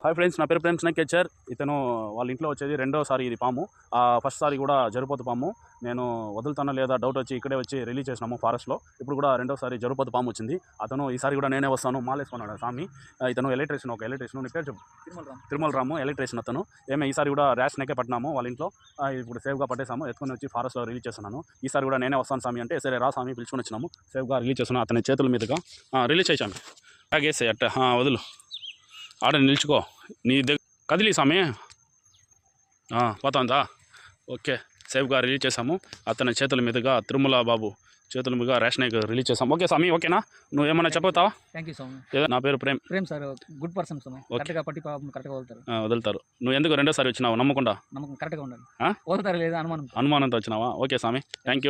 Hi friends, నా పేరు Prem snake కేచర్. ఇతను వాళ్ళ ఇంట్లో వచ్చేది రెండోసారి ఇది పాము. ఫస్ట్ సారి కూడా జరుపతి పాము. నేను వదులుతానో లేదా డౌట్ వచ్చి ఇక్కడే వచ్చి రిలీజ్ చేసినాము ఫారెస్ట్లో. ఇప్పుడు కూడా రెండోసారి జరుపతి పాము వచ్చింది. అతను ఈసారి కూడా నేనే వస్తాను మాలేసుకున్నాడు స్వామి. ఇతను ఎలక్ట్రీషియన్, ఒక ఎలక్ట్రీషియన్. నీ పేరు చెప్పు. తిరుమల రాము, ఎలక్ట్రీషియన్ అతను. ఈసారి కూడా ర్యాష్ నెక్కే పట్టినాము వాళ్ళ ఇంట్లో. ఇప్పుడు సేఫ్గా పట్టేసాము, ఎత్తుకొని వచ్చి ఫారెస్ట్లో రిలీజ్ చేస్తున్నాను. ఈసారి కూడా నేనే వస్తాను స్వామి అంటే, సరే రా స్వామి పిలుచుకొని వచ్చినాము. సేఫ్గా రిలీజ్ చేస్తున్నాను. అతని చేతుల మీదుగా రిలీజ్ చేసాము. తాగేసే అట్ట వదులు, ఆడ నిల్చుకో. నీ దగ్గర కదిలి స్వామి పోతుందా? ఓకే, సేఫ్గా రిలీజ్ చేసాము. అతని చేతుల మీదుగా తిరుమల బాబు చేతుల మీదుగా ర్యాష్ నాయక్ రిలీజ్ చేసాము. ఓకే స్వామి, ఓకేనా? నువ్వు ఏమన్నా చెప్తావా? థ్యాంక్ యూ స్వామి. నా పేరు ప్రేమ్ సార్. గుడ్ పర్సన్ స్వామి. కరెక్ట్గా పట్టి కరెక్ట్గా వదులుతారు. నువ్వు ఎందుకు రెండోసారి వచ్చినావు? నమ్మకుండా కరెక్ట్గా ఉండాలి. వదులుతారు లేదా అనుమానంతో వచ్చినావా? ఓకే స్వామి, థ్యాంక్ యూ.